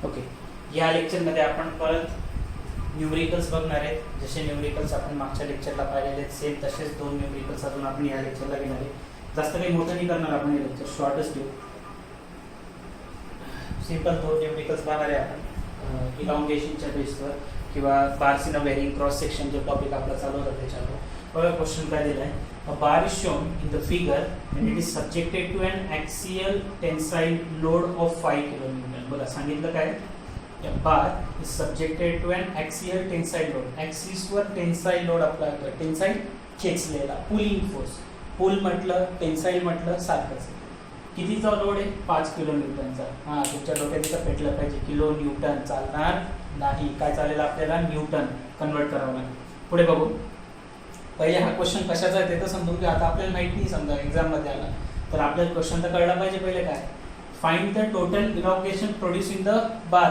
Okay, या लेक्चरमध्ये आपण परत न्यूमरिकल्स बघणार आहेत. जसे न्यूमरिकल्स आपण मागच्या लेक्चरला पाहिलेले आहेत सेम तसेच दोन न्यूमरिकल्स अजून आपण या लेक्चरला घेणार आहे. जास्त काही मोठं नाही करणार आपण हे लेक्चर, शॉर्टच ठेवू. सिंपल दोन न्यूमरिकल्स बघणार आहे आपण इलॉंगेशनच्या बेसवर किंवा bars in a varying cross section जो टॉपिक आपला चालू होता त्याच्यावर. बघा क्वेश्चन काय दिला आहे. A bar is shown in the figure and it is subjected to an axial tensile load of 5 kN. बघा सांगितलं काय, a bar is subjected to an axial tensile load. Axis वर टेन्साईल लोड अप्लाय करतो. Tensile खेचलेला pulling force. Pull म्हटलं tensile म्हटलं सारखंच. कितीचा लोड आहे? 5 किलो न्यूटनचा. हा, तुमच्या डोक्यात इथं पेटलं पाहिजे. किलो न्यूटन चालणार नाही. काय चालेल आपल्याला? न्यूटन कन्वर्ट करावं लागेल. पुढे बघू. पहिले हा क्वेश्चन कशाचा आहे ते तर समजून घ्या. आता आपल्याला माहिती नाही, समजा एक्झाम मध्ये आला तर आपल्याला क्वेश्चन तर कळला पाहिजे. पहिले काय, find the total elongation produce in the bar.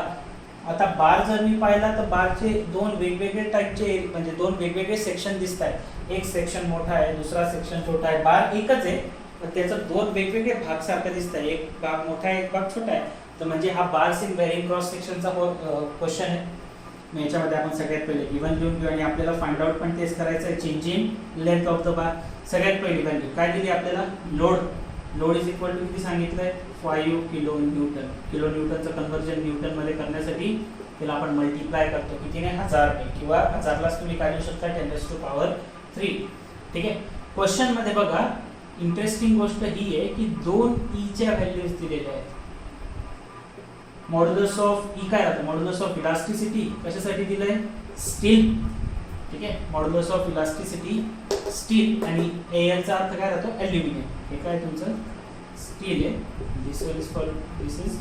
आता बार जर मी पाहिला तर बारचे दोन वेगवेगळे टाइपचे म्हणजे दोन वेगवेगळे सेक्शन दिसत आहेत. एक सेक्शन मोठा आहे, दुसरा सेक्शन छोटा आहे. बार एकच आहे पण त्याचं दोन वेगवेगळे भाग सारखे दिसत आहे. एक भाग मोठा आहे, एक भाग छोटा आहे. तर म्हणजे हा बार्स इन व्हेरिंग क्रॉस सेक्शनचा क्वेश्चन आहे. याच्यामध्ये आपण सगळ्यात पहिले गिवन लिहून घेऊ आणि आपल्याला फाइंड आउट पण तेच करायचं आहे. Change in length of the bar. सगळ्यात पहिली व्हॅल्यू काय दिली आपल्याला? Load. Load is equal to किती सांगितलंय? 5 किलो न्यूटन. किलो न्यूटनचं कन्व्हर्जन न्यूटन मध्ये करण्यासाठी त्याला आपण मल्टिप्लाय करतो. कितीने? 1000 ने किंवा 1000लाच तुम्ही काय लिहू शकता? 10⁻³ ठीक आहे. क्वेश्चन मध्ये बघा इंटरेस्टिंग गोष्ट ही आहे की दोन ई च्या व्हॅल्यूज दिलेल्या आहेत. मॉड्युलस ऑफ ई काय राहतं? मॉड्युलस ऑफ इलास्टिसिटी कशासाठी दिलंय? स्टील. ठीक आहे, मॉड्युलस ऑफ इलास्टिसिटी स्टील आणि एल चा अर्थ काय राहतो? ॲल्युमिनियम. हे काय तुमचं? स्टील आहे. दिस इज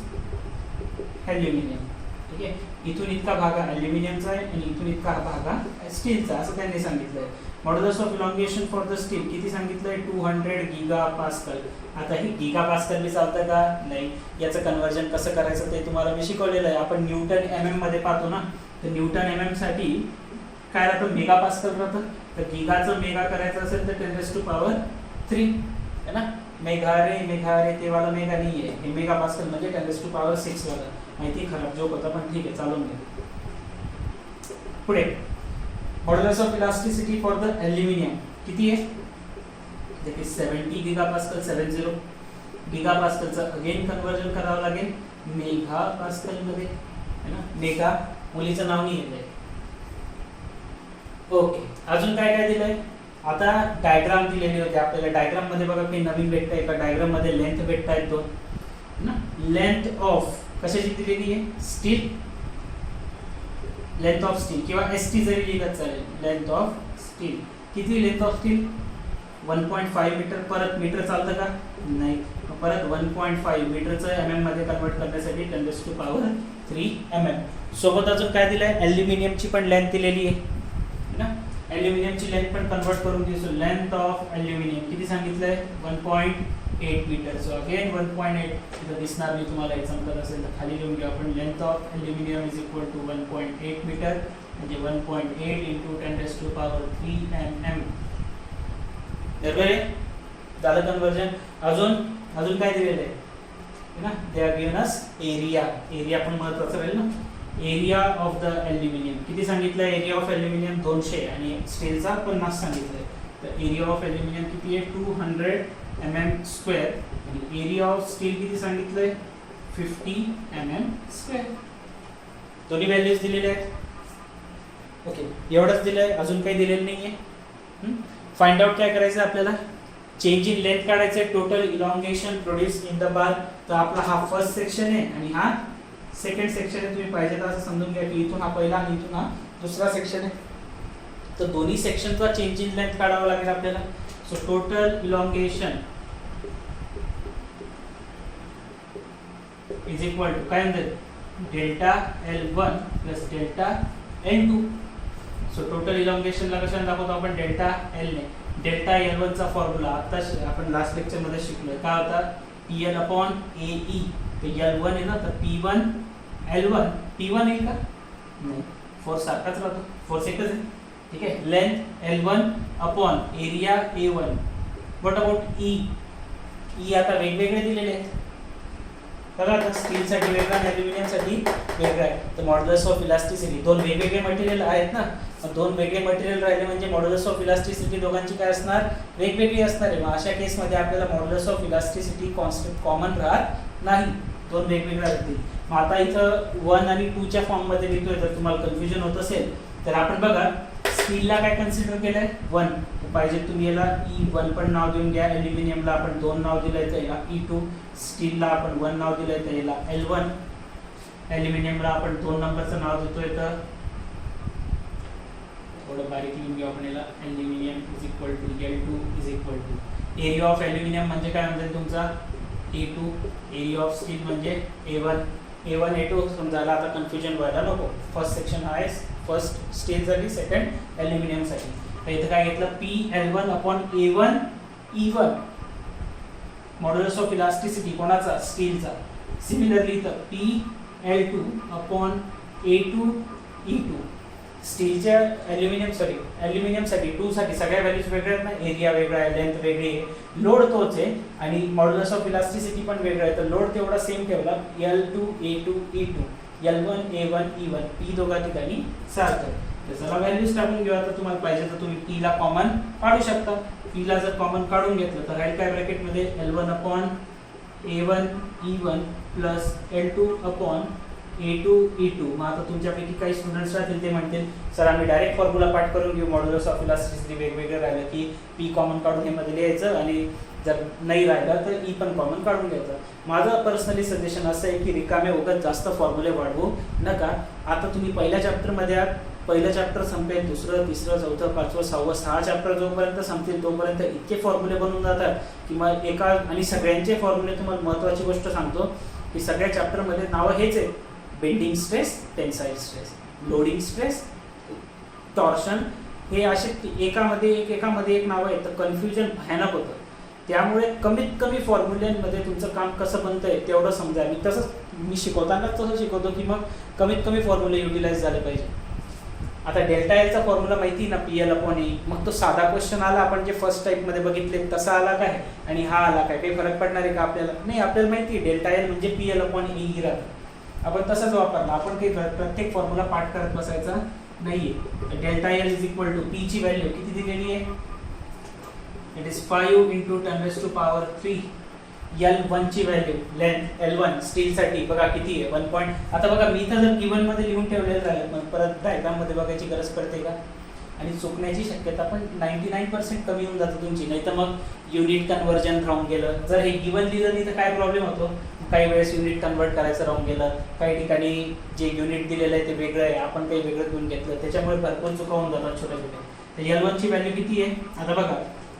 ॲल्युमिनियम. ठीक आहे, इथून इतका भाग ॲल्युमिनियमचा आहे आणि इथून इतका भाग स्टीलचा असं त्यांनी सांगितलंय. Modulus of elongation for the steel किती सांगितलंय? 200 गीगापास्कल. आता ही गीगापास्कल बी चालतं का? नाही. याचं कन्वर्जन कसं करायचं ते तुम्हाला मी शिकवलेलं आहे. आपण न्यूटन एमएम मध्ये पाहतो ना, तर न्यूटन एमएम साठी काय राहतं? मेगापास्कल राहतं. तर गीगाचं मेगा करायचं असेल तर 10⁻³ है ना. मेगा रे ते वाला मेगा नाही आहे. हे मेगापास्कल म्हणजे 10⁻⁶ वाला. माहिती खराब जोक होता पण ठीक आहे, चालून घ्या. पुढे modulus of elasticity for the aluminium किती आहे? देखील 70 गीगापास्कल. 70 गीगापास्कलचं अगेन कन्वर्जन करावं लागेल मेगापास्कल मध्ये है ना. मेगा मुलीचं नाव नाही येत. ओके, अजून काय काय दिलंय? आता डायग्राम दिलेली होती आपल्याला. डायग्राम मध्ये बघा काही नवीन भेटतंय का? डायग्राम मध्ये लेंथ भेटतायत दोन ना. लेंथ ऑफ कशाची दिलेली आहे? स्टील. लेंथ ऑफ स्टील किंवा एसटी जरी लिहिलं चालेल. लेंथ ऑफ स्टील किती? Length of steel 1.5 metre. परत मीटर चालतं का? नाही. परत 1.5 मीटरचं एमएम मध्ये कन्वर्ट करण्यासाठी 10⁻³ mm. सोबत अजून काय दिलंय? ॲल्युमिनियमची पण लेंथ दिलेली आहे ना. ॲल्युमिनियमची लेंथ पण कन्वर्ट करून दिसू. लेंथ ऑफ ॲल्युमिनियम किती सांगितलंय? 1.8 मीटर. सो अगेन 1.8 इथं दिसणार नाही तुम्हाला. एक्झाम्पल असेल तर खाली लिहून घ्या आपण. Length of aluminium is equal to 1.8 metre म्हणजे 1.8 × 10⁻³ mm. बरोबर आहे, झालं कन्वर्जन. अजून काय दिलेलं आहे ना? They are given us area. Area पण महत्त्वाचं राहील ना. एरिया ऑफ द ॲल्युमिनियम किती सांगितलंय? एरिया ऑफ ॲल्युमिनियम 200 आणि स्टीलचा 50 सांगितलंय. तर एरिया ऑफ ॲल्युमिनियम किती आहे? 200 mm². आणि एरिया ऑफ स्टील किती सांगितलंय? 50 mm². दोन्ही व्हॅल्यूज दिलेल्या आहेत. ओके, एवढंच दिलंय, अजून काही दिलेलं नाहीये. फाइंड आउट काय करायचं आपल्याला? चेंज इन लेंथ काढायचं. Total elongation produce in the bar. तर आपला हा फर्स्ट सेक्शन आहे आणि हा सेकंड सेक्शन आहे. तुम्ही पाहिजे तर असं समजून घ्या की इथून हा पहिला आणि इथून हा दुसरा सेक्शन आहे. तर दोन्ही सेक्शनचा चेंज इन लेंथ काढावा लागेल आपल्याला. So total elongation is equal to काय म्हणतात? ΔL1 + ΔL2. सो टोटल इलॉंगेशनला कशाने दाखवतो आपण? ΔL ने. ΔL1 चा फॉर्म्युला आता आपण लास्ट लेक्चर मध्ये शिकलोय. काय होता? PL/AE. तर L1 आहे ना, तर P1 L1. P1 आहे का? नाही, फोर्स सारखाच राहतो. फोर्स एकच आहे. ठीक आहे. Length L1 area A1. What about E? E आता वेगवेगळे दिलेले आहेत. बघा आता स्टीलसाठी वेगळा आणि ॲल्युमिनियमसाठी वेगळा आहे. तर मॉड्युलस ऑफ इलास्टिसिटी, दोन वेगवेगळे मटेरियल आहेत ना, मग दोन वेगळे मटेरियल राहिले म्हणजे मॉड्युलस ऑफ इलास्टिसिटी दोघांची काय असणार, वेगवेगळी असणार आहे. मग अशा केसमध्ये आपल्याला modulus of elasticity constant common राहत नाही, दोन वेगवेगळ्या राहतील. मग आता इथं 1 आणि 2 च्या फॉर्ममध्ये लिहितोय, तर तुम्हाला कन्फ्युजन होत असेल तर आपण बघा स्टीलला काय कन्सिडर केलंय 1, पाहिजे तुम्ही याला E1 पण नाव देऊन घ्या, ॲल्युमिनियमला आपण 2 नाव दिलंय तर याला E2, स्टीलला आपण 1 नाव दिलंय तर याला L1, ॲल्युमिनियमला आपण 2 नंबरचं नाव देतोय तर थोडं बारीक लिहून घेऊ आपण याला, aluminium is equal to L2 is equal to area of aluminium म्हणजे काय म्हणजे तुमचा A2, एरिया ऑफ स्टील म्हणजे A1 A2 समजायला आता कन्फ्युजन व्हायला नको. फर्स्ट सेक्शन हा आहे फर्स्ट स्टीलसाठी, सेकंड ॲल्युमिनियमसाठी. तर इथं काय घेतलं PL1 upon A1 E1 modulus of elasticity कोणाचा, स्टीलचा. सिमिलरली इथं PL2 अपॉन A2 E2 स्टीलच्या ॲल्युमिनियमसाठी 2 साठी सगळ्या व्हॅल्यूज वेगळ्या आहेत ना, एरिया वेगळा आहे, लेंथ वेगळी आहे, लोड तोच आहे आणि मॉड्युलस ऑफ इलास्टिसिटी पण वेगळं आहे. तर लोड तेवढा सेम ठेवला, L2 A2 E2 L1 A1 E1 P दोघा ठिकाणी सारखं. तर चला व्हॅल्यूज टाकून घेऊ. आता तुम्हाला पाहिजे तर तुम्ही P ला कॉमन काढू शकता. P ला जर कॉमन काढून घेतलं तर राहील काय ब्रॅकेटमध्ये L1 upon A1 E1 plus L2 upon A2 E2. मग आता तुमच्यापैकी काही स्टुडंट्स राहतील ते म्हणतील सर आम्ही डायरेक्ट फॉर्म्युला पाठ करून घेऊ, मॉड्युलस ऑफ इलास्टिसिटी वेगवेगळं राहिलं की P कॉमन काढून हे मध्ये लिहायचं आणि जर नाही राहिलं तर E पण कॉमन काढून घ्यायचं. माझं पर्सनली सजेशन असं आहे की रिकामे उगाच जास्त फॉर्म्युले वाढवू नका. आता तुम्ही पहिल्या चॅप्टरमध्ये आहात, पहिलं चॅप्टर संपेल, दुसरं तिसरं चौथं पाचवं सहावं 6 चॅप्टर जोपर्यंत संपतील तोपर्यंत इतके फॉर्म्युले बनवून जातात की मग एका आणि सगळ्यांचे फॉर्म्युले. तुम्हाला महत्त्वाची गोष्ट सांगतो की सगळ्या चॅप्टरमध्ये नावं हेच आहे, bending stress, tensile stress, loading stress, torsion, हे असे एकामध्ये एक नाव आहे. तर कन्फ्युजन भयानक होतं. त्यामुळे कमीत कमी फॉर्म्युल्यांमध्ये तुमचं काम कसं बनतंय तेवढं समजा. मी शिकवताना तसं शिकवतो की मग कमीत कमी फॉर्म्युले युटिलाइज झाले पाहिजे. आता डेल्टा एलचा फॉर्म्युला माहिती ना, PL अपॉन E. मग तो साधा क्वेश्चन आला, आपण जे फर्स्ट टाईपमध्ये बघितले तसा आला काय आणि हा आला काय, काही फरक पडणार आहे का आपल्याला? नाही, आपल्याला माहिती आहे डेल्टा एल म्हणजे PL अपॉन E राहतं. आपण तसंच वापरला, आपण काही प्रत्येक फॉर्म्युला पाठ करत बसायचा नाहीये. Delta L is equal to P ची व्हॅल्यू किती दिलेली आहे, इट इज 5 इंटू 10⁻³ L1 ची व्हॅल्यू, लेंथ L1 स्टीलसाठी बघा किती आहे 1 पॉइंट. आता बघा मी तर जर गिवन मध्ये लिहून ठेवलेलं आहे, पण परत डायग्राम मध्ये बघायची गरज पडते का? आणि चुकण्याची शक्यता पण 99% कमी होऊन जाते तुमची. नाही तर मग युनिट कन्वर्जन राहून गेलं. जर हे गिवन लिहिलं नाही तर काय प्रॉब्लेम होतो, काही वेळेस युनिट कन्वर्ट करायचं राहून गेलं, काही ठिकाणी जे युनिट दिलेलं आहे ते वेगळं आहे, आपण काही वेगळं घेऊन घेतलं, त्याच्यामुळे भरपूर चुका होऊन जातात छोट्या छोट्या. तर L1 ची व्हॅल्यू किती आहे आता बघा,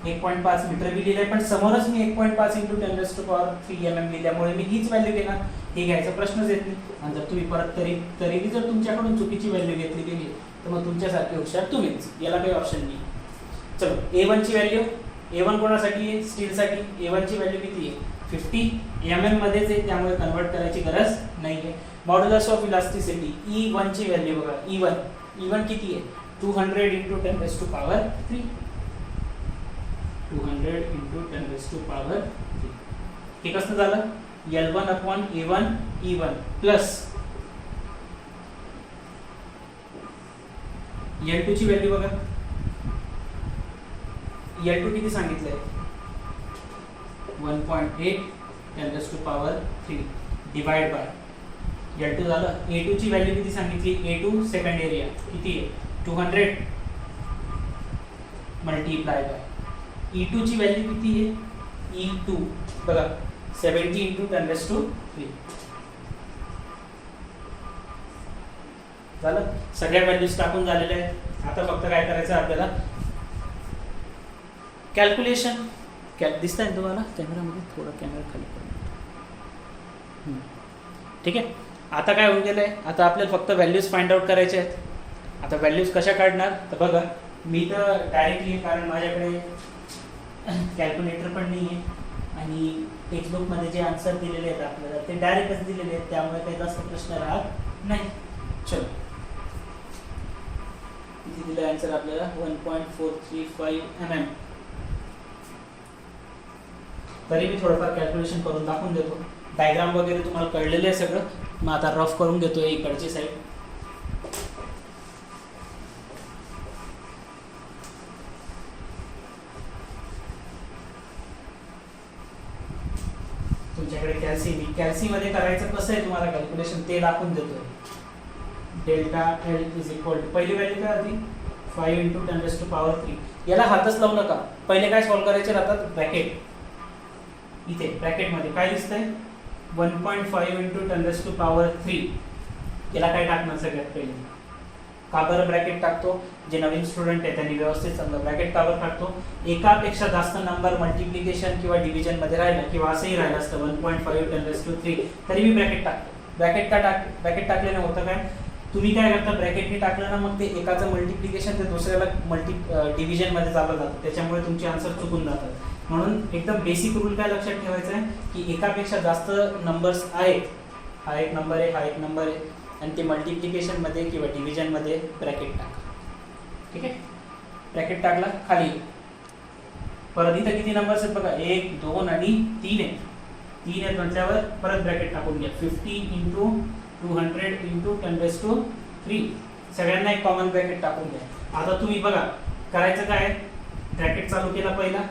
1.5 मीटर बी लिहिलंय, पण समोरच मी 1.5 इंटू 10⁻³ mm लिहिल्यामुळे मी हीच व्हॅल्यू घेणार, हे घ्यायचा प्रश्नच येत नाही. आणि जर तुम्ही परत तरीही जर तुमच्याकडून चुकीची व्हॅल्यू घेतली गेली तर मग तुमच्यासारखे हुशार तुम्हीच, याला काही ऑप्शन नाही. चलो A1 ची व्हॅल्यू, A1 कोणासाठी आहे, स्टीलसाठी. A1 ची व्हॅल्यू किती आहे 50 mm मध्येच आहे, त्यामुळे कन्वर्ट करायची गरज नाही आहे. मॉड्युलस ऑफ इलास्टिसिटी E1 ची व्हॅल्यू बघा, E1 किती आहे 200 इंटू 10⁻³ 200 इंटू 10⁻³. हे कसं झालं, L1 upon A1 E1 plus L2 ची व्हॅल्यू बघा, L2 किती सांगितलंय 1.8 10⁻³ डिवाइड बाय L2 झालं. A2 ची व्हॅल्यू किती सांगितली, A2 सेकंड एरिया किती आहे 200 मल्टीप्लाय बाय E2 ची व्हॅल्यू किती आहे E2 बघा 70 इंटू 10⁻³ झालं. सगळ्या व्हॅल्यूज टाकून झालेल्या आहेत. आता फक्त काय करायचं आपल्याला, कॅल्क्युलेशन. दिसतंय ना तुम्हाला कॅमेरामध्ये, थोडा कॅमेरा खाली करून, ठीक आहे. आता काय होऊन गेलंय, आता आपल्याला फक्त व्हॅल्यूज फाइंड आउट करायचे आहेत. आता व्हॅल्यूज कशा काढणार तर बघा, मी तर डायरेक्टली, कारण माझ्याकडे कॅल्क्युलेटर पण नाही आहे आणि टेक्स्टबुकमध्ये जे आन्सर दिलेले आहेत आपल्याला ते डायरेक्टच दिलेले आहेत, त्यामुळे काही जास्त प्रश्न राहत नाही. चलो किती दिलं आन्सर आपल्याला 1.435 mm. तरी मी थोडंफार कॅल्क्युलेशन करून दाखवून देतो. डायग्राम वगैरे तुम्हाला कळलेलं आहे सगळं. मग आता रफ करून घेतोय इकडची साईड. तुमच्याकडे कॅल्सीमध्ये करायचं कसं आहे तुम्हाला कॅल्क्युलेशन ते दाखवून देतोय. Delta L is equal to पहिली व्हॅल्यू काय होती 5 × 10⁻³ याला हातच लावू नका. पहिले काय सॉल्व्ह करायचे राहतात ब्रॅकेट. इथे ब्रॅकेटमध्ये काय दिसतंय 1.5 × 10⁻³ याला काय टाकणार सगळ्यात पहिले. का बरं ब्रॅकेट टाकतो, जे नवीन स्टुडंट आहे त्यांनी व्यवस्थित समजा ब्रॅकेट का बरं टाकतो. एकापेक्षा जास्त नंबर मल्टिप्लिकेशन किंवा डिव्हिजन मध्ये राहिला किंवा असंही राहिलं असतं 1.5 × 10⁻³ तरी मी ब्रॅकेट टाकतो. ब्रॅकेट टाकल्याने होतं काय, तुम्ही काय करता ब्रॅकेटने टाकलं ना मग ते एकाचं मल्टिप्लिकेशन ते दुसऱ्याला डिव्हिजन मध्ये चाललं जातं, त्याच्यामुळे तुमचे आन्सर चुकून जातात. म्हणून एकदम बेसिक रूल काय लक्षात ठेवायचं आहे की एकापेक्षा जास्त नंबर्स आहेत, हा एक नंबर आहे, हा एक नंबर आहे, आणि ते मल्टिप्लिकेशन मध्ये किंवा डिव्हिजन मध्ये ब्रॅकेट टाका. ठीक आहे, ब्रॅकेट टाकला खाली. परत इथं किती नंबर्स आहेत बघा 1 2 आणि 3 आहे. 3 आहेत म्हटल्यावर परत ब्रॅकेट टाकून घ्या 50 × 200 × 10⁻³ सगळ्यांना एक कॉमन ब्रॅकेट टाकून घ्या. आता तुम्ही बघा करायचं काय, ब्रॅकेट चालू केला पहिला,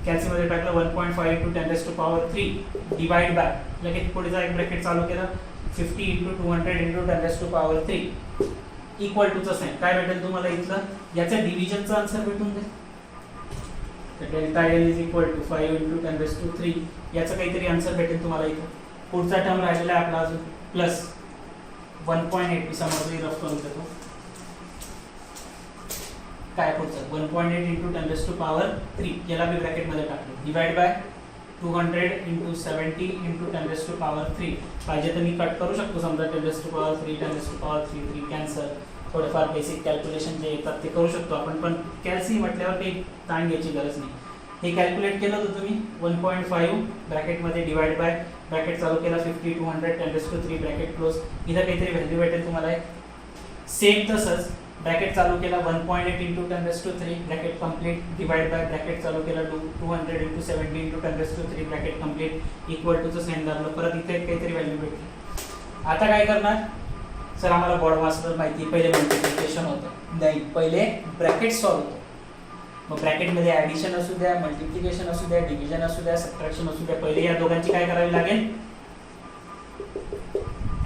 कॅल्सीमध्ये टाकलं 1.5 × 10⁻³ डिवाइड बाय, लगेच पुढेचा एक ब्रॅकेट चालू केला 50 × 200 × 10⁻³ इक्वल टूचं साइन. काय भेटेल तुम्हाला इथलं, याचं डिव्हिजनचं आन्सर भेटून जाईल. Delta L is equal to 5 × 10⁻³ याचं काहीतरी आन्सर भेटेल तुम्हाला इथं. पुढचा टर्म राहिलेला आहे आपला अजून प्लस 1.8 मी समोर रफ करून देतो. काय पुढचं 1.8 × 10⁻³ याला मी ब्रॅकेटमध्ये टाकतो डिवाइड बाय 200 × 70 × 10⁻³ पाहिजे तर मी कट करू शकतो समजा 10⁻³ 10⁻³ कॅन्सल. थोडेफार बेसिक कॅल्क्युलेशन जे येतात ते करू शकतो आपण, पण कॅल्सी म्हटल्यावर काही ताण घ्यायची गरज नाही. हे कॅल्क्युलेट केलं होतं तुम्ही 1.5 ब्रॅकेटमध्ये डिवाइड बाय ब्रॅकेट चालू केला 50 200 10⁻³ ब्रॅकेट क्लोज. इथं काहीतरी व्हॅल्यू भेटेल तुम्हाला. सेम तसंच ब्रॅकेट चालू केला 1.8 × 10⁻³ bracket complete divide by bracket चालू केला 200 × 70 × 10⁻³ ब्रॅकेट कंप्लीट इक्वल टूचं साइन दाबलं. परत इथे काहीतरी व्हॅल्यू भेटली. आता काय करणार, सर आम्हाला बॉड मास्टर माहिती, पहिले मल्टिप्लिकेशन होतं नाही, पहिले ब्रॅकेट सॉल्व होतं. मग ब्रॅकेटमध्ये ॲडिशन असू द्या, मल्टिप्लिकेशन असू द्या, डिव्हिजन असू द्या, सबट्रॅक्शन असू द्या, पहिले या दोघांची काय करावी लागेल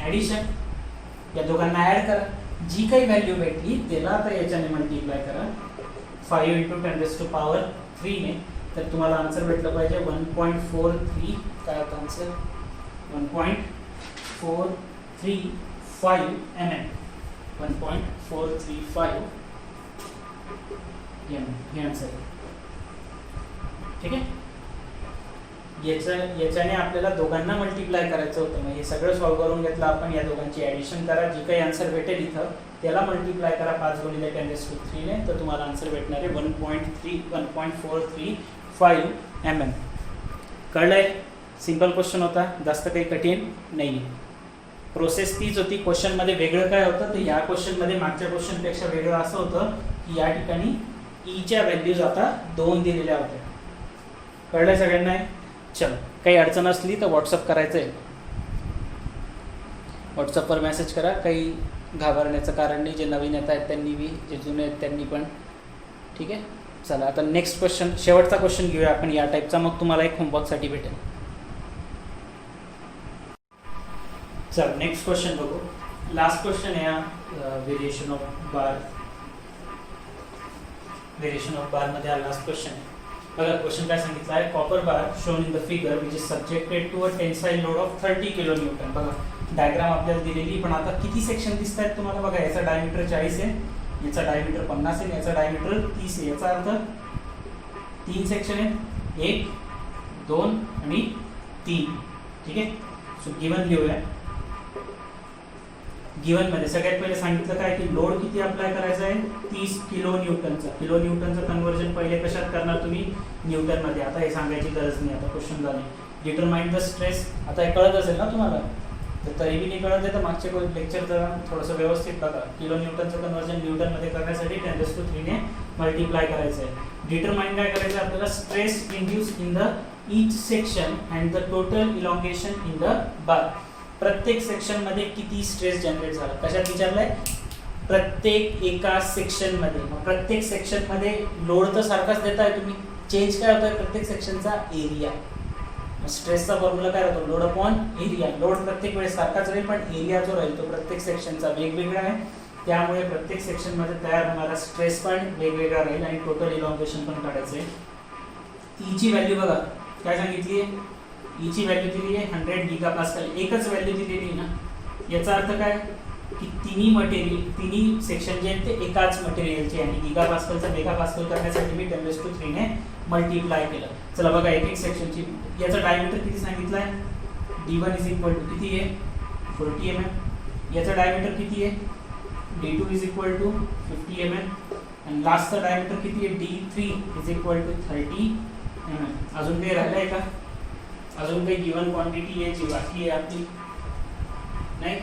ॲडिशन. या दोघांना ॲड करा, जी काही व्हॅल्यू भेटली त्याला आता याच्याने मल्टिप्लाय करा 5 × 10⁻³ ने, तर तुम्हाला आन्सर भेटलं पाहिजे 1.43. काय होतं आन्सर 1.435 mm. 1.435 हे आन्सर. ठीक आहे, याच्याने आपल्याला दोघांना मल्टिप्लाय करायचं होतं. मग हे सगळं सॉल्व्ह करून घेतलं आपण. या दोघांची ॲडिशन करा, जी काही आन्सर भेटेल इथं त्याला मल्टिप्लाय करा 5 × 10⁻³ ने, तर तुम्हाला आन्सर भेटणार आहे 1.435 mm. कळलंय, सिंपल क्वेश्चन होता, जास्त काही कठीण नाही. प्रोसेस तीच होती. क्वेश्चनमध्ये वेगळं काय होतं तर या क्वेश्चनमध्ये मागच्या क्वेश्चनपेक्षा वेगळं असं होतं की या ठिकाणी ईच्या व्हॅल्यूज आता 2 दिलेल्या होत्या. कळलंय सगळ्यांना. चल, काही अडचण असली तर व्हॉट्सअप करायचं आहे, व्हॉट्सअपवर मेसेज करा. काही घाबरण्याचं कारण नाही, जे नवीन येत आहेत त्यांनी बी, जे जुने आहेत त्यांनी पण. ठीक आहे, चला आता नेक्स्ट क्वेश्चन, शेवटचा क्वेश्चन घेऊया आपण या टाईपचा, मग तुम्हाला एक होमवर्कसाठी भेटेल. चल नेक्स्ट क्वेश्चन बघू. लास्ट क्वेश्चन आहे व्हेरिएशन ऑफ बार मध्ये हा लास्ट क्वेश्चन आहे. बघा क्वेश्चन काय सांगितलं आहे, copper bar shown in the figure which is subjected to a tensile load of 30 kN. बघा डायग्राम आपल्याला दिलेली, पण आता किती सेक्शन दिसत आहेत तुम्हाला. बघा याचा डायमीटर 40 आहे, याचा डायमीटर 50 आहे, याचा डायमीटर 30 आहे. याचा अर्थ 3 सेक्शन आहेत, 1 2 आणि 3. ठीक आहे, सो गिवन लिहूया. गिवन मध्ये सगळ्यात पहिले सांगितलं काय की लोड किती अप्लाय करायचा आहे 30 kN. किलो कन्वर्जन पहिले कशात करणार तुम्ही, न्यूटन मध्ये. आता हे सांगायची गरज नाही, आता क्वेश्चन झाले. डिटरमाइन द स्ट्रेस, आता हे कळत असेल ना तुम्हाला, तर तरी बी नाही कळत आहे तर मागचे लेक्चर जरा थोडंसं व्यवस्थित बघा. किलो न्यूटनचं कन्वर्जन न्यूटन मध्ये करण्यासाठी 10⁻³ ने मल्टिप्लाय करायचं आहे. डिटरमाइन काय करायचं आपल्याला, stress induce in the each section and the total elongation in the bar. प्रत्येक सेक्शन मध्ये किती स्ट्रेस जनरेट झाला, कशात विचारलंय, प्रत्येक एका सेक्शन मध्ये. मग प्रत्येक सेक्शन मध्ये लोड तर सारखाच देताय तुम्ही, चेंज काय होतोय प्रत्येक सेक्शनचा एरिया. स्ट्रेसचा फॉर्म्युला काय होतो, लोड अपॉन एरिया. लोड प्रत्येक वेळेस सारखाच राहील पण एरिया जो राहील तो प्रत्येक सेक्शनचा वेगवेगळा आहे, त्यामुळे प्रत्येक सेक्शन मध्ये तयार होणारा स्ट्रेस पण वेगवेगळा राहील आणि टोटल इलॉंगेशन पण काढायचं आहे. ई ची व्हॅल्यू बघा काय सांगितली आहे, ई ची व्हॅल्यू दिली आहे 100 गीगापास्कल. एकच व्हॅल्यू दिलेली आहे ना, याचा अर्थ काय की तिन्ही सेक्शन जे आहेत ते एकाच मटेरियलचे आणि गीगापास्कलचा मेगापास्कल करण्यासाठी मी 10⁻³ ने मल्टिप्लाय केलं. चला बघा एक एक सेक्शनची. याचा डायमीटर किती सांगितलं आहे, d1 इज इक्वल टू किती आहे 40 mm. याचा डायमीटर किती आहे d2 is equal to 50 mm आणि लास्टचा डायमीटर किती आहे d3 is equal to 30 mm. अजून काही राहिलंय का, अजून काही गिवन क्वांटिटी आहे जी बाकी आहे आपली, नाही.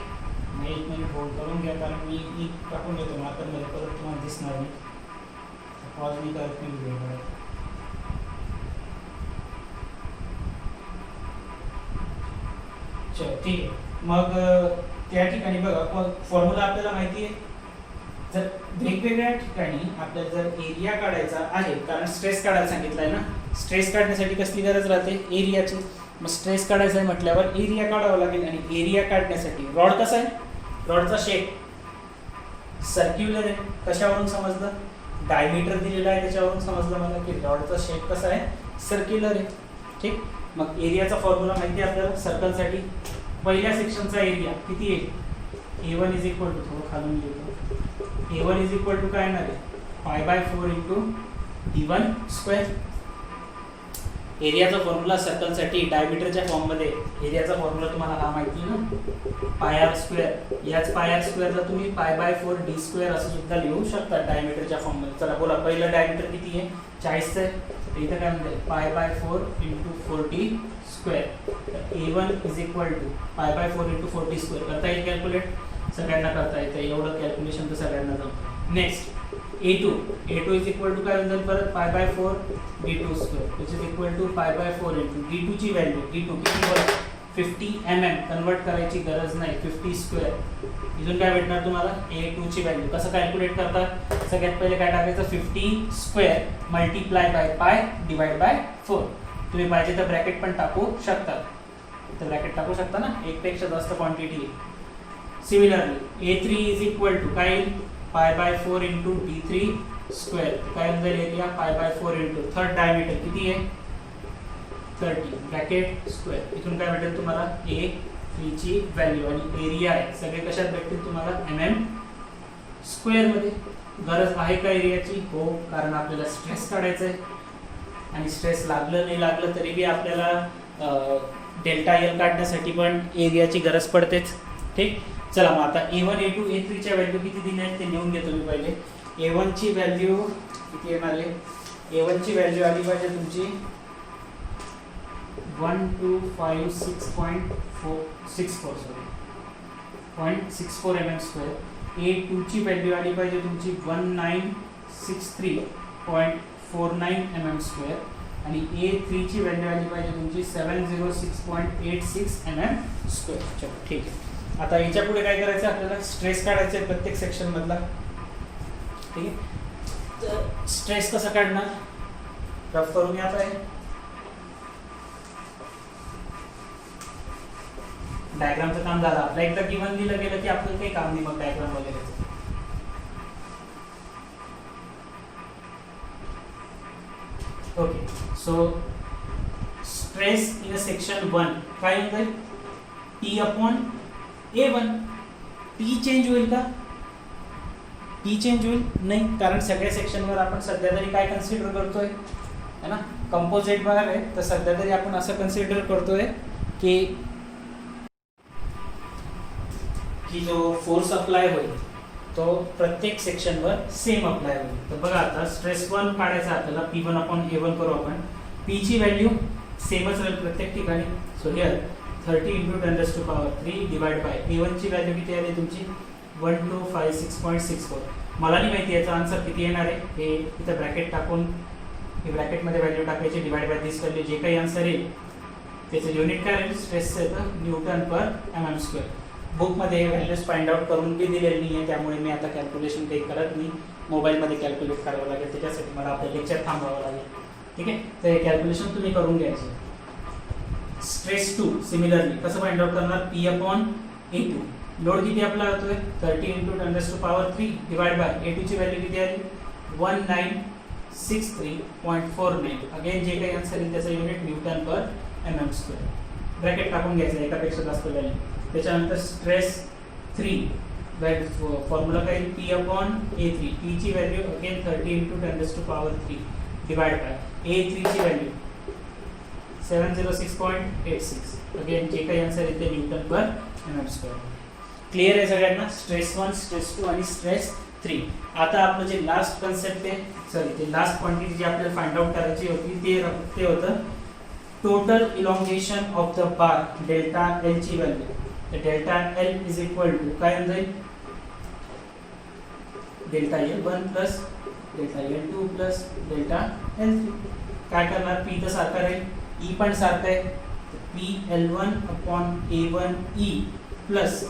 एक मिनिट होल्ड करून घ्या कारण मी टाकून देतो मार्करमध्ये, परत तुम्हाला दिसणार नाही. पॉज मी करत नाही. चलो ठीक आहे. मग त्या ठिकाणी बघा फॉर्म्युला आपल्याला माहिती आहे. जर वेगवेगळ्या ठिकाणी आपल्याला जर एरिया काढायचा आहे, कारण स्ट्रेस काढायला सांगितलंय ना, स्ट्रेस काढण्यासाठी कसली गरज राहते, एरियाची. मग स्ट्रेस काढायचा आहे म्हटल्यावर एरिया काढावा लागेल आणि एरिया काढण्यासाठी रॉड कसा आहे, रॉडचा शेप सर्क्युलर आहे. कशावरून समजलं, डायमीटर दिलेला आहे त्याच्यावरून समजलं मला की रॉडचा शेप कसा आहे, सर्क्युलर आहे. ठीक. मग एरियाचा फॉर्म्युला माहिती आहे आपल्याला सर्कलसाठी. पहिल्या सेक्शनचा एरिया किती आहे, A1 इज इक्वल टू, थोडं खालून लिहितो, A1 इज इक्वल टू काय येणार आहे π/4 इंटू d1 स्क्वेअर. एरियाचा फॉर्म्युला सर्कलसाठी डायमीटरच्या फॉर्ममध्ये एरियाचा फॉर्म्युला तुम्हाला हा माहिती आहे ना, πr². याच πr² तुम्ही π/4 d² असं सुद्धा लिहू शकता डायमीटरच्या फॉर्ममध्ये. चला बोला पहिलं डायमीटर किती आहे 40 आहे, इथं काय म्हणते π/4 into 40 square. A1 is equal to π/4 into 40 square. करता येईल कॅल्क्युलेट, सगळ्यांना करता येतं, एवढं कॅल्क्युलेशन तर सगळ्यांना जमतं. Next A2 is equal to काय होईल परत π/4 d2 square which is equal to π/4 into d2 ची व्हॅल्यू, d2 किती बरं 50 mm, कन्वर्ट करायची गरज नाही, 50 स्क्वेअर. इथून काय भेटणार तुम्हाला A2 ची व्हॅल्यू. कसं कॅल्क्युलेट करतात, सगळ्यात पहिले काय टाकायचं 50 square multiply by pi divide by 4. तुम्ही पाहिजे तर ब्रॅकेट पण टाकू शकता, इथं ब्रॅकेट टाकू शकता ना, एक पेक्षा जास्त quantity. Similarly A3 is equal to काय येईल π/4 इंटू d3 स्क्वेअर. काय जाईल एरिया π/4 इंटू थर्ड डायमीटर किती आहे 30 ब्रॅकेट स्क्वेअर. इथून काय भेटेल तुम्हाला A3 ची व्हॅल्यू आणि एरिया आहे सगळे कशात भेटतील तुम्हाला mm स्क्वेअर मध्ये. गरज आहे का एरियाची, हो, कारण आपल्याला स्ट्रेस काढायचा आहे आणि स्ट्रेस लागलं नाही लागलं तरी बी आपल्याला डेल्टा एल काढण्यासाठी पण एरियाची गरज पडतेच. ठीक. चला मग आता A1 A2 A3 च्या व्हॅल्यू किती दिल्या आहेत ते लिहून घेतो मी पहिले. A1 ची व्हॅल्यू किती येणार आहे, A1 ची व्हॅल्यू आली पाहिजे तुमची 0.64 mm स्क्वेअर. A2 ची व्हॅल्यू आली पाहिजे तुमची 1963.49 mm स्क्वेअर आणि A3 ची व्हॅल्यू आली पाहिजे तुमची 706.86 mm स्क्वेअर. चलो ठीक आहे. आता याच्या पुढे काय करायचं आपल्याला, स्ट्रेस काढायचा आहे प्रत्येक सेक्शन मधला. ठीक आहे. तर स्ट्रेस कसं काढणार, रफ करून घ्या. आता डायग्रामचं काम झालं आपलं, एकदा गिवन दिलं गेलं की आपलं काही काम नाही मग डायग्राम वगैरे. Okay, so stress in section 1 काय होईल T/A1. T चेंज होईल का, T चेंज होईल नाही, कारण सगळ्या सेक्शनवर आपण सध्या तरी काय कन्सिडर करतोय है ना, कंपोजिट बार आहे. तर सध्या तरी आपण असं कन्सिडर करतोय की जो फोर्स अप्लाय होईल तो प्रत्येक सेक्शनवर सेम अप्लाय होईल. तर बघा आता स्ट्रेस 1 काढायचा आपल्याला, P1/A1 करू आपण. P ची व्हॅल्यू सेमच राहील प्रत्येक ठिकाणी. So here 30 into 10⁻³ divide by A1 ची व्हॅल्यू किती आली तुमची 1256.64. मला नाही माहिती याचा आन्सर किती येणार आहे, हे इथं ब्रॅकेट टाकून ही ब्रॅकेटमध्ये व्हॅल्यू टाकायची, डिवाइड बाय दिस व्हॅल्यू, जे काही आन्सर येईल त्याचं युनिट काय राहील, स्ट्रेसचं येतं न्यूटन पर एम स्क्वेअर. बुकमध्ये हे व्हॅल्यूज फाइंड आउट करून बी दिलेली नाही आहे, त्यामुळे मी आता कॅल्क्युलेशन काही करत नाही. मोबाईलमध्ये कॅल्क्युलेट करावं लागेल, त्याच्यासाठी मला आपलं लेक्चर थांबवावं लागेल. ठीक आहे, तर हे कॅल्क्युलेशन तुम्ही करून घ्यायचे. स्ट्रेस 2 सिमिलरली कसं फाइंड आउट करणार, P अपॉन A2. लोड किती आपला होतोय 30 इंटू 10⁻³ डिवाइड बाय A2 ची व्हॅल्यू किती आली 1963.49. अगेन जे काही आन्सर येईल त्याचं unit Newton per m square. Bracket टाकून घ्यायचं एकापेक्षा जास्त व्हॅल्यू. त्याच्यानंतर स्ट्रेस 3 फॉर्म्युला काय येईल, P अपॉन A3. P ची value again 30 into 10⁻³ divide by A3 ची व्हॅल्यू 706.86. अगेन जे काही आन्सर येते newton per m square. Clear आहे सगळ्यांना, स्ट्रेस 1, स्ट्रेस 2 आणि स्ट्रेस 3. आता आपलं जे लास्ट कन्सेप्ट आहे, सॉरी ते लास्ट क्वांटिटी जी आपल्याला फाइंड आउट करायची होती ते होतं total elongation of the bar delta L ची व्हॅल्यू. तर delta L is equal to काय जाईल, delta L1 plus delta L2 plus delta L3. काय करणार, P तर सारखा राहील, E पण सारखा आहे, PL1 upon A1E plus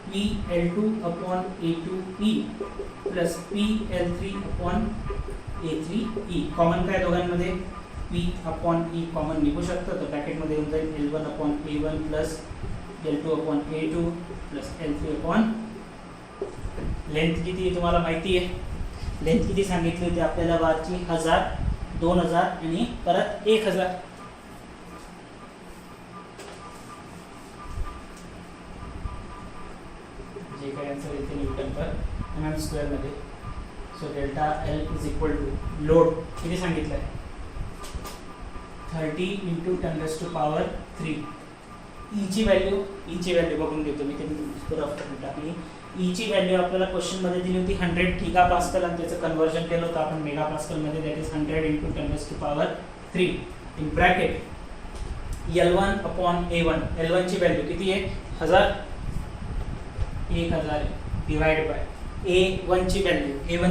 PL2 upon A2E plus PL3 upon A3E. Common काय दोघांमध्ये, P अपॉन E कॉमन निघू शकतं, तर ब्रॅकेटमध्ये येऊन जाईल L1 upon A1 plus L2 upon A2 plus L3 upon. Length किती आहे तुम्हाला माहिती आहे, लेंथ किती सांगितली होती आपल्याला बारची, 1000, 2000 आणि परत 1000. जे काही आन्सर येते न्यूटन पर एम स्क्वेअर मध्ये. So delta L is equal to load किती सांगितलं आहे 30 इंटू 10⁻³ E ची व्हॅल्यू बघून घेतो मी, ते रफ करून टाकली. E ची व्हॅल्यू आपल्याला क्वेश्चन मध्ये दिली होती 100 गीगापास्कल आणि त्याचं कन्वर्जन केलं होतं आपण मेगापास्कल मध्ये, that is 100 into 10⁻³ in bracket L1 upon A1. L1 ची व्हॅल्यू किती आहे 1000 डिवाइड बाय A1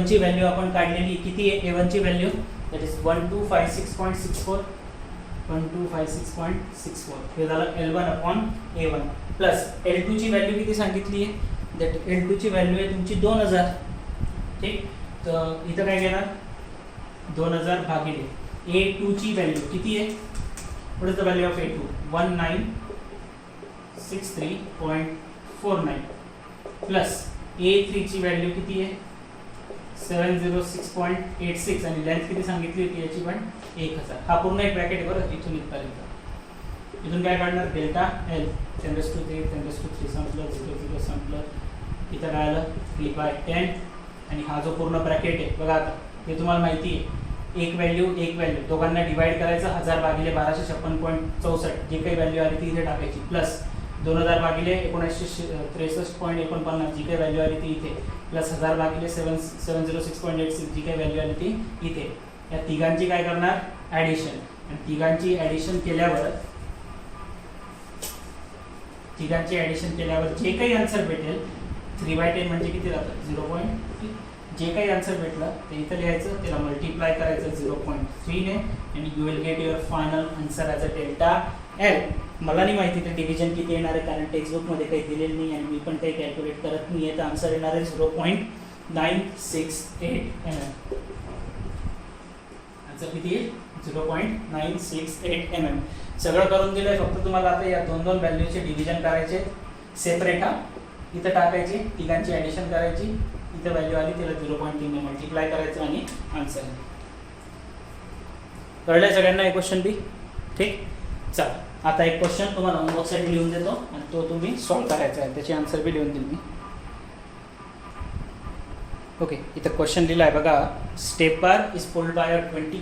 ची व्हॅल्यू आपण काढलेली किती आहे, A1 ची व्हॅल्यू दॅट इज 1256.64 हे झालं L1 upon A1 plus L2 ची व्हॅल्यू किती सांगितली आहे, दॅट L2 ची व्हॅल्यू आहे तुमची 2000. ठीक, तर इथं काय घेणार 2000 भागिले A2 ची व्हॅल्यू किती आहे, what is the value of A2 1963.49 plus A3 ची व्हॅल्यू किती आहे 706.86 आणि लेंथ किती सांगितली होती याची पण 1000. हा पूर्ण एक ब्रॅकेट आहे बरं, इथून इथपर्यंत. इथून काय काढणार, डेल्टा एल 10⁻³ 10⁻³ संपलं, 0 संपलं, इथं काय आलं 3/10 आणि हा जो पूर्ण ब्रॅकेट आहे बघा. आता हे तुम्हाला माहिती आहे, एक व्हॅल्यू दोघांना डिवाइड करायचं, 1000 भागिले 1256.64 जे काही व्हॅल्यू आली ती इथे टाकायची, प्लस 2000 भागिले 1963.49 जी काही व्हॅल्यू आली ती इथे, प्लस 1000 भागिले 706.86 जी काही व्हॅल्यू आली ती इथे. या तिघांची काय करणार ॲडिशन, आणि तिघांची ॲडिशन केल्यावर जे काही आन्सर भेटेल 3/10 म्हणजे किती राहतं 0.3. जे काही आन्सर भेटलं ते इथं लिहायचं, त्याला मल्टिप्लाय करायचं 0.3 ने आणि you will get your final answer as a delta L. मला नाही माहिती ते डिव्हिजन किती येणार आहे, कारण टेक्स्टबुकमध्ये काही दिलेलं नाही आणि मी पण काही कॅल्क्युलेट करत नाही आहे. तर आन्सर येणार आहे 0.968 mm. आन्सर किती आहे 0.968 mm. सगळं करून दिलं आहे, फक्त तुम्हाला आता या दोन व्हॅल्यूचे डिव्हिजन करायचे सेपरेट. इथं टाकायची, तिघांची ॲडिशन करायची, इथं व्हॅल्यू आली त्याला 0.3 ने मल्टिप्लाय करायचं आणि आन्सर. कळलंय सगळ्यांना हे क्वेश्चन बी? ठीक, चला आता एक क्वेश्चन तुम्हाला होमवर्कसाठी लिहून देतो आणि तो तुम्ही सॉल्व करायचा आहे, त्याची आन्सर बी लिहून देईल मी. ओके, इथं क्वेश्चन लिहिला आहे बघा. Step bar is pulled by a 20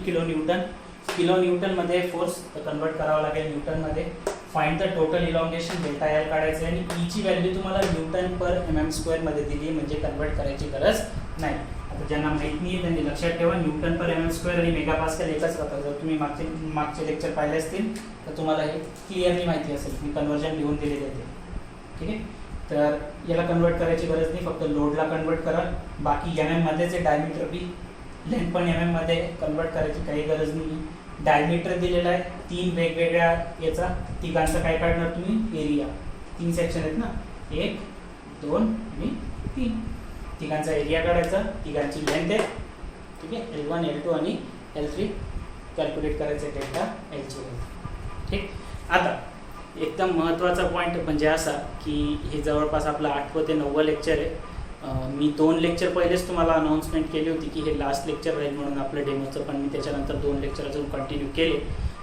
किलोन्यूटनमध्ये फोर्स कन्वर्ट करावा लागेल न्यूटनमध्ये. Find the total elongation delta L काढायचं आणि E ची व्हॅल्यू तुम्हाला न्यूटन पर mm स्क्वेअरमध्ये दिली, म्हणजे कन्वर्ट करायची गरज नाही. आता ज्यांना माहीत नाही आहे त्यांनी लक्षात ठेवा, न्यूटन पर mm स्क्वेअर आणि मेगापास्कल एकच राहतात. जर तुम्ही मागचे लेक्चर पाहिले असतील तर तुम्हाला हे क्लिअरली माहिती असेल, मी कन्वर्जन लिहून दिलेले ते. ठीक आहे, तर याला कन्वर्ट करायची गरज नाही, फक्त लोडला कन्वर्ट करा. बाकी MM मध्येच डायमीटर बी लेंथ पण mm मध्ये कन्वर्ट करायची काही गरज नाही. डायमीटर दिलेला आहे 3 वेगवेगळ्या याचा, तिघांचा काय काढणार तुम्ही एरिया. 3 सेक्शन आहेत ना, 1 2 आणि 3. तिघांचा एरिया काढायचा, तिघांची लेंथ आहे, ठीक आहे. L1 L2 आणि L3 कॅल्क्युलेट करायचं डेल्टा L ची. ठीक. आता एकदम महत्त्वाचा पॉईंट म्हणजे असा की हे जवळपास आपलं 8वं ते 9वं लेक्चर आहे. मी 2 लेक्चर पहिलेच तुम्हाला अनाऊन्समेंट केली होती की हे लास्ट लेक्चर राहील म्हणून आपलं डेमोचं, पण मी त्याच्यानंतर 2 लेक्चर अजून कंटिन्यू केले.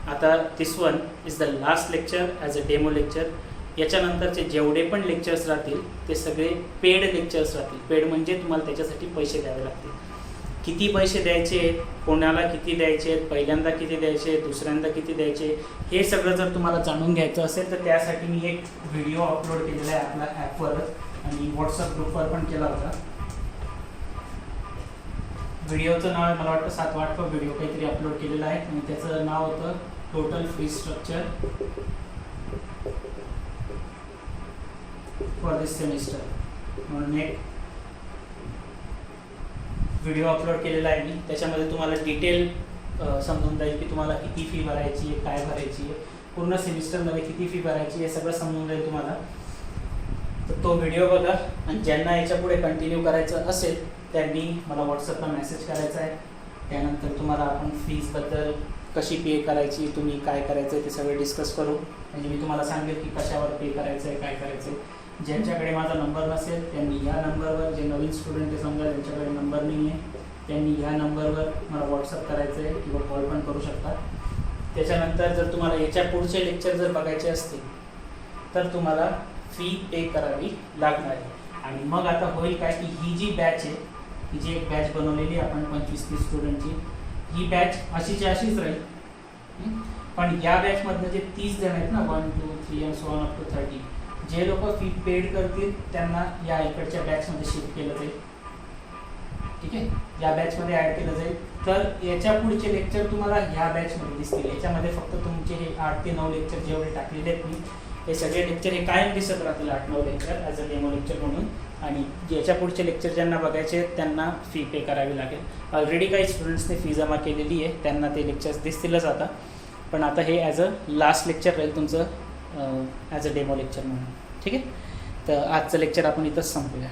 आता this one is the last lecture as a demo lecture. याच्यानंतरचे जेवढे पण लेक्चर्स राहतील ते सगळे पेड लेक्चर्स राहतील. पेड म्हणजे तुम्हाला त्याच्यासाठी पैसे द्यावे लागतील. किती पैसे द्यायचे, कोणाला किती द्यायचे, पहिल्यांदा किती द्यायचे, दुसऱ्यांदा किती द्यायचे, हे सगळं जर तुम्हाला जाणून घ्यायचं असेल तर त्यासाठी मी एक व्हिडिओ अपलोड केलेला आहे आपल्या ॲपवरच आणि व्हॉट्सअप ग्रुपवर पण केला होता. व्हिडिओचं नाव आहे मला वाटतं 7वा-8वा व्हिडिओ काहीतरी अपलोड केलेला आहे आणि त्याचं नाव होतं total fee structure for this semester म्हणून एक व्हिडिओ अपलोड केलेला आहे मी. त्याच्यामध्ये तुम्हाला डिटेल समजून जाईल की तुम्हाला किती फी भरायची आहे, काय भरायची आहे, पूर्ण सेमिस्टरमध्ये किती फी भरायची हे सगळं समजून जाईल तुम्हाला. तर तो व्हिडिओ बघा आणि ज्यांना याच्यापुढे कंटिन्यू करायचं असेल त्यांनी मला व्हॉट्सअपला मेसेज करायचा आहे. त्यानंतर तुम्हाला आपण फीजबद्दल कशी पे करायची, तुम्ही काय करायचं आहे ते सगळं डिस्कस करू. म्हणजे मी तुम्हाला सांगेल की कशावर पे करायचं आहे, काय करायचं आहे. ज्यांच्याकडे माझा नंबर नसेल त्यांनी या नंबरवर, जे नवीन स्टुडंट आहे समजा ज्यांच्याकडे नंबर नाही आहे त्यांनी ह्या नंबरवर मला व्हॉट्सअप करायचं आहे किंवा कॉल पण करू शकता. त्याच्यानंतर जर तुम्हाला याच्या पुढचे लेक्चर जर बघायचे असतील तर तुम्हाला फी पे करावी लागणार आहे. आणि मग आता होईल काय की ही जी बॅच आहे, ही जी एक बॅच बनवलेली आहे आपण 25-30 स्टुडंटची, ही बॅच अशीची अशीच राहील. पण या बॅचमधनं जे 30 जण आहेत ना 1 2 3 and so on up to 30, जे लोक फी पेड करतील त्यांना या इकडच्या बॅचमध्ये शिफ्ट केलं जाईल. ठीक आहे, या बॅचमध्ये ॲड केलं जाईल. तर याच्या पुढचे लेक्चर तुम्हाला ह्या बॅचमध्ये दिसतील. याच्यामध्ये फक्त तुमचे हे 8 ते 9 लेक्चर जेवढे टाकलेले आहेत मी, हे सगळे लेक्चर हे कायम दिसत राहतील 8-9 lecture as a demo lecture म्हणून. आणि याच्या पुढचे लेक्चर ज्यांना बघायचे त्यांना फी पे करावी लागेल. ऑलरेडी काही स्टुडंट्सने फी जमा केलेली आहे, त्यांना ते लेक्चर्स दिसतीलच आता. पण आता हे ॲज अ लास्ट लेक्चर राहील तुमचं ॲज अ डेमो लेक्चर म्हणून. ठीक आहे, तर आजचं लेक्चर आपण इथंच संपूया.